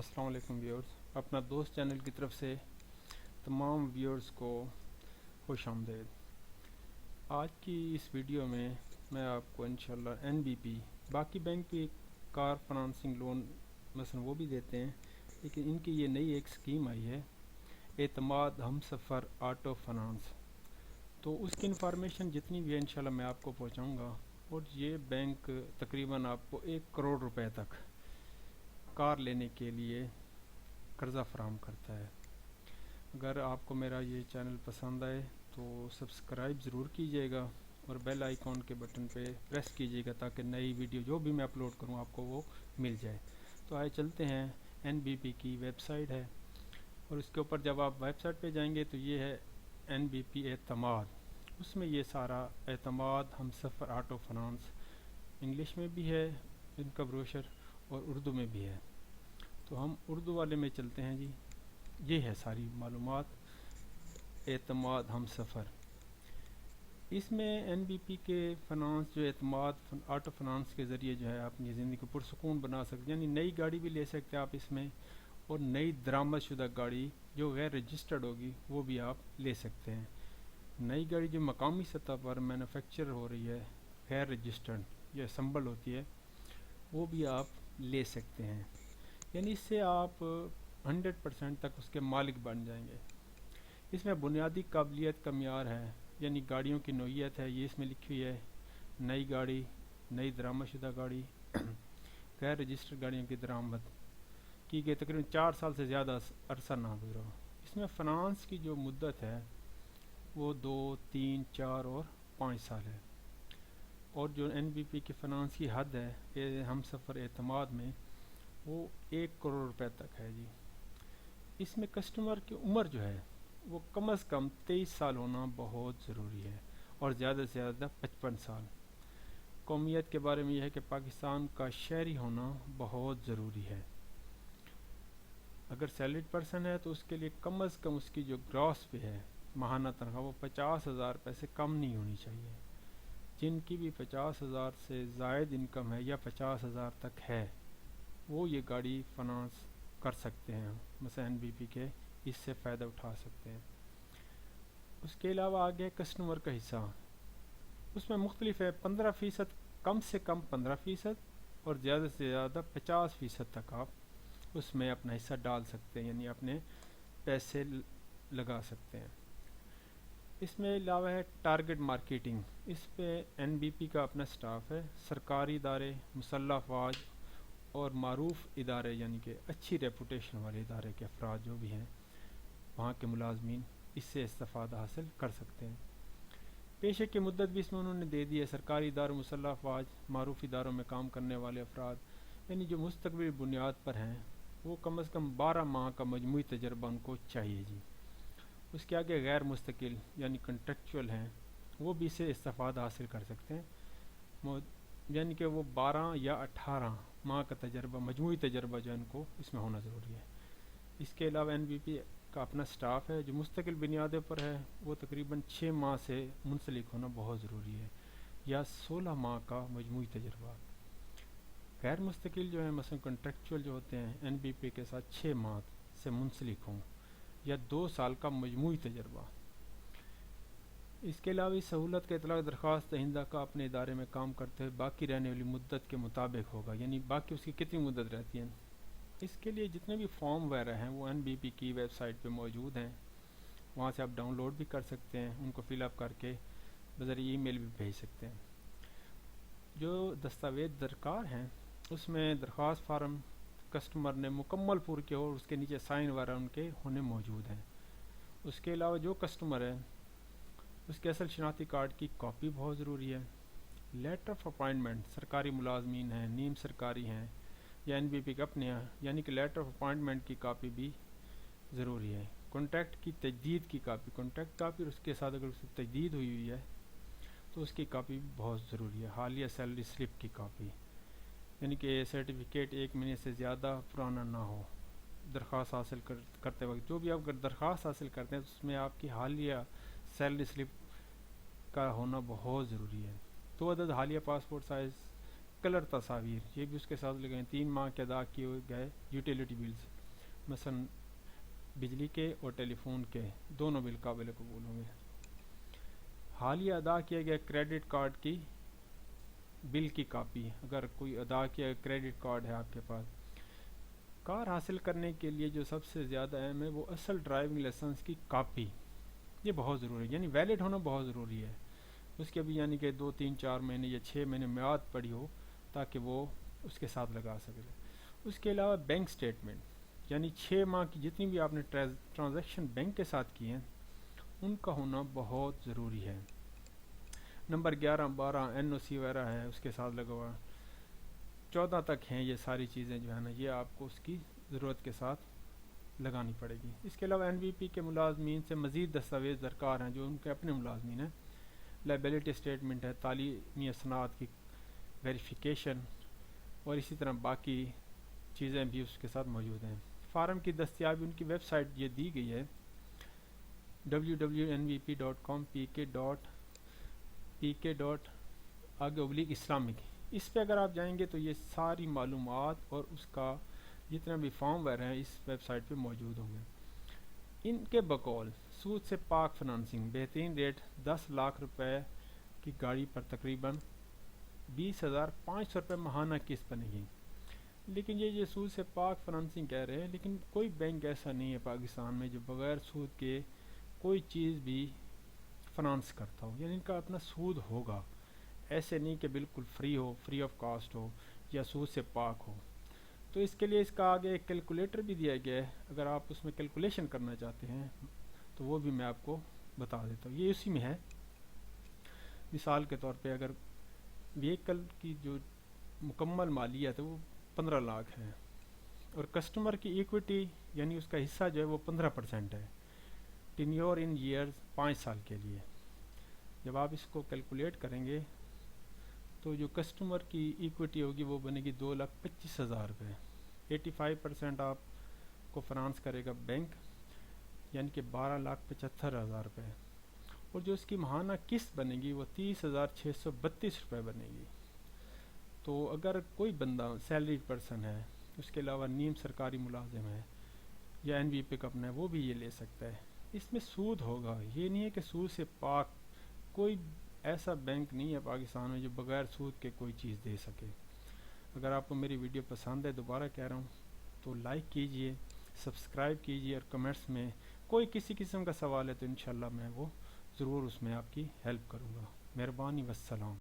السلام علیکم ویورز، اپنا دوست چینل کی طرف سے تمام ویورز کو خوش آمدید۔ آج کی اس ویڈیو میں میں آپ کو انشاءاللہ این بی پی، باقی بینک بھی کار فنانسنگ لون مثلا وہ بھی دیتے ہیں، لیکن ان کی یہ نئی ایک سکیم آئی ہے، اعتماد ہم سفر آٹو فنانس۔ تو اس کی انفارمیشن جتنی بھی ہے انشاءاللہ میں آپ کو پہنچاؤں گا، اور یہ بینک تقریباً آپ کو 1 کروڑ روپے تک کار لینے کے لیے قرضہ فراہم کرتا ہے۔ اگر آپ کو میرا یہ چینل پسند آئے تو سبسکرائب ضرور کیجیے گا اور بیل آئیکن کے بٹن پہ پریس کیجیے گا تاکہ نئی ویڈیو جو بھی میں اپلوڈ کروں آپ کو وہ مل جائے۔ تو آئے چلتے ہیں، این بی پی کی ویب سائٹ ہے، اور اس کے اوپر جب آپ ویب سائٹ پہ جائیں گے تو یہ ہے این بی پی اعتماد۔ اس میں یہ سارا اعتماد ہم سفر آٹو فنانس انگلش میں بھی ہے ان کا بروشر، اور اردو میں بھی ہے۔ تو ہم اردو والے میں چلتے ہیں جی۔ یہ ہے ساری معلومات اعتماد ہم سفر۔ اس میں این بی پی کے فنانس جو اعتماد آٹو فنانس کے ذریعے جو ہے اپنی زندگی کو پرسکون بنا سکتے ہیں، یعنی نئی گاڑی بھی لے سکتے ہیں آپ اس میں، اور نئی درآمد شدہ گاڑی جو غیر رجسٹرڈ ہوگی وہ بھی آپ لے سکتے ہیں۔ نئی گاڑی جو مقامی سطح پر مینوفیکچر ہو رہی ہے غیر رجسٹرڈ یا اسمبل ہوتی ہے وہ بھی آپ لے سکتے ہیں، یعنی اس سے آپ 100% تک اس کے مالک بن جائیں گے۔ اس میں بنیادی قابلیت کا معیار ہے، یعنی گاڑیوں کی نوعیت ہے، یہ اس میں لکھی ہوئی ہے، نئی گاڑی، نئی درآمد شدہ گاڑی، غیر رجسٹر گاڑیوں کی درآمد کی گئی تقریباً 4 سال سے زیادہ عرصہ نہ گزرا۔ اس میں فنانس کی جو مدت ہے وہ 2، 3، 4 اور 5 سال ہے، اور جو این بی پی کی فنانس کی حد ہے یہ ہم سفر اعتماد میں وہ 1 کروڑ روپے تک ہے جی۔ اس میں کسٹمر کی عمر جو ہے وہ کم از کم 23 سال ہونا بہت ضروری ہے، اور زیادہ سے زیادہ 55 سال۔ قومیت کے بارے میں یہ ہے کہ پاکستان کا شہری ہونا بہت ضروری ہے۔ اگر سیلریڈ پرسن ہے تو اس کے لیے کم از کم اس کی جو گراس پہ ہے ماہانہ تنخواہ وہ 50,000 روپے سے کم نہیں ہونی چاہیے۔ جن کی بھی 50,000 سے زائد انکم ہے یا 50,000 تک ہے وہ یہ گاڑی فنانس کر سکتے ہیں، مثلا این بی پی کے اس سے فائدہ اٹھا سکتے ہیں۔ اس کے علاوہ آگے کسٹمر کا حصہ، اس میں مختلف ہے، 15% کم سے کم 15% اور زیادہ سے زیادہ 50% تک آپ اس میں اپنا حصہ ڈال سکتے ہیں، یعنی اپنے پیسے لگا سکتے ہیں۔ اس میں علاوہ ہے ٹارگٹ مارکیٹنگ، اس پہ این بی پی کا اپنا سٹاف ہے، سرکاری ادارے، مسلح افواج اور معروف ادارے، یعنی کہ اچھی ریپوٹیشن والے ادارے کے افراد جو بھی ہیں وہاں کے ملازمین اس سے استفادہ حاصل کر سکتے ہیں۔ پیشے کی مدت بھی اس میں انہوں نے دے دی ہے، سرکاری اداروں، مسلح افواج، معروف اداروں میں کام کرنے والے افراد، یعنی جو مستقبل بنیاد پر ہیں وہ کم از کم 12 ماہ کا مجموعی تجربہ ان کو چاہیے جی۔ اس کے آگے غیر مستقل یعنی کنٹریکچول ہیں، وہ بھی اس سے استفادہ حاصل کر سکتے ہیں، یعنی کہ وہ 12 یا 18 ماہ کا تجربہ، مجموعی تجربہ جو ان کو اس میں ہونا ضروری ہے۔ اس کے علاوہ این بی پی کا اپنا سٹاف ہے جو مستقل بنیادوں پر ہے، وہ تقریباً 6 ماہ سے منسلک ہونا بہت ضروری ہے، یا 16 ماہ کا مجموعی تجربہ۔ غیر مستقل جو ہیں مثلا کنٹریکچول جو ہوتے ہیں این بی پی کے ساتھ 6 ماہ سے منسلک ہوں، یا 2 سال کا مجموعی تجربہ۔ اس کے علاوہ اس سہولت کا اطلاق درخواست دہندہ کا اپنے ادارے میں کام کرتے ہوئے باقی رہنے والی مدت کے مطابق ہوگا، یعنی باقی اس کی کتنی مدت رہتی ہے۔ اس کے لیے جتنے بھی فارم وغیرہ ہیں وہ این بی پی کی ویب سائٹ پہ موجود ہیں، وہاں سے آپ ڈاؤن لوڈ بھی کر سکتے ہیں، ان کو فل اپ کر کے بذریعہ ای میل بھی بھیج سکتے ہیں۔ جو دستاویز درکار ہیں اس میں درخواست فارم کسٹمر نے مکمل پور کیا اور اس کے نیچے سائن وغیرہ ان کے ہونے موجود ہیں۔ اس کے علاوہ جو کسٹمر ہے اس کے اصل شناختی کارڈ کی کاپی بہت ضروری ہے۔ لیٹر آف اپائنٹمنٹ، سرکاری ملازمین ہیں، نیم سرکاری ہیں یا این بی پی کے اپنے ہیں، یعنی کہ لیٹر آف اپائنٹمنٹ کی کاپی بھی ضروری ہے۔ کانٹریکٹ کی تجدید کی کاپی، کانٹریکٹ کاپی، اور اس کے ساتھ اگر اس کی تجدید ہوئی ہے تو اس کی کاپی بھی بہت ضروری ہے۔ حالیہ سیلری سلپ کی کاپی، یعنی کہ سرٹیفکیٹ 1 مہینے سے زیادہ پرانا نہ ہو۔ درخواست حاصل کرتے وقت جو بھی آپ اگر درخواست حاصل کرتے ہیں تو اس میں آپ کی حالیہ سیلری سلپ کا ہونا بہت ضروری ہے۔ 2 عدد حالیہ پاسپورٹ سائز کلر تصاویر یہ بھی اس کے ساتھ لگائیں. 3 ماہ کے ادا کیے گئے یوٹیلیٹی بلز مثلا بجلی کے اور ٹیلی فون کے دونوں بل قابل قبول ہوں گے. حالیہ ادا کیے گئے کریڈٹ کارڈ کی بل کی کاپی, اگر کوئی ادا کیا کریڈٹ کارڈ ہے آپ کے پاس. کار حاصل کرنے کے لیے جو سب سے زیادہ اہم ہے وہ اصل ڈرائیونگ لائسنس کی کاپی, یہ بہت ضروری ہے, یعنی ویلڈ ہونا بہت ضروری ہے. اس کے بھی یعنی کہ 2 3 4 مہینے یا 6 مہینے میعاد پڑی ہو تاکہ وہ اس کے ساتھ لگا سکے. اس کے علاوہ بینک سٹیٹمنٹ یعنی 6 ماہ کی جتنی بھی آپ نے ٹرانزیکشن بینک کے ساتھ کی ہیں ان کا ہونا بہت ضروری ہے. نمبر 11 12 این او سی وغیرہ ہے اس کے ساتھ لگا ہوا. 14 تک ہیں یہ ساری چیزیں جو ہے نا, یہ آپ کو اس کی ضرورت کے ساتھ لگانی پڑے گی. اس کے علاوہ این وی پی کے ملازمین سے مزید دستاویز درکار ہیں جو ان کے اپنے ملازمین ہیں. لائبلٹی اسٹیٹمنٹ ہے, تعلیمی اسناد کی ویریفیکیشن اور اسی طرح باقی چیزیں بھی اس کے ساتھ موجود ہیں. فارم کی دستیابی ان کی ویب سائٹ یہ دی گئی ہے www.nvp.com pk.islamic. اس پہ اگر آپ جائیں گے تو یہ ساری معلومات اور اس کا جتنا بھی فارم وغیرہ ہیں اس ویب سائٹ پہ موجود ہوں گے. ان کے بقول سود سے پاک فنانسنگ بہترین ریٹ 10 لاکھ روپے کی گاڑی پر تقریباً 20,500 روپے ماہانہ قسط بنے گی. لیکن یہ سود سے پاک فنانسنگ کہہ رہے ہیں, لیکن کوئی بینک ایسا نہیں ہے پاکستان میں جو بغیر سود کے کوئی چیز بھی فنانس کرتا ہو, یعنی ان کا اپنا سود ہوگا. ایسے نہیں کہ بالکل فری ہو, فری آف کاسٹ ہو یا سود سے پاک ہو. تو اس کے لیے اس کا آگے ایک کیلکولیٹر بھی دیا گیا ہے, اگر آپ اس میں کیلکولیشن کرنا چاہتے ہیں تو وہ بھی میں آپ کو بتا دیتا ہوں. یہ اسی میں ہے. مثال کے طور پہ اگر وہیکل کی جو مکمل مالیت ہے وہ 15 لاکھ ہے اور کسٹمر کی ایکویٹی یعنی اس کا حصہ جو ہے وہ 15% ہے, ٹینیور ان ایئرز 5 سال کے لیے. جب آپ اس کو کیلکولیٹ کریں گے تو جو کسٹمر کی ایکویٹی ہوگی وہ بنے گی 2,25,000 روپے. 85% آپ کو فنانس کرے گا بینک یعنی کہ 12,75,000 روپے, اور جو اس کی ماہانہ قسط بنے گی وہ 30,632 روپے بنے گی. تو اگر کوئی بندہ سیلریڈ پرسن ہے, اس کے علاوہ نیم سرکاری ملازم ہے یا این وی پی کا اپنا ہے, وہ بھی یہ لے سکتا ہے. اس میں سود ہوگا, یہ نہیں ہے کہ سود سے پاک. کوئی ایسا بینک نہیں ہے پاکستان میں جو بغیر سود کے کوئی چیز دے سکے. اگر آپ کو میری ویڈیو پسند ہے, دوبارہ کہہ رہا ہوں, تو لائک کیجئے, سبسکرائب کیجئے, اور کمنٹس میں کوئی کسی قسم کا سوال ہے تو انشاءاللہ میں وہ ضرور اس میں آپ کی ہیلپ کروں گا. مہربانی, والسلام.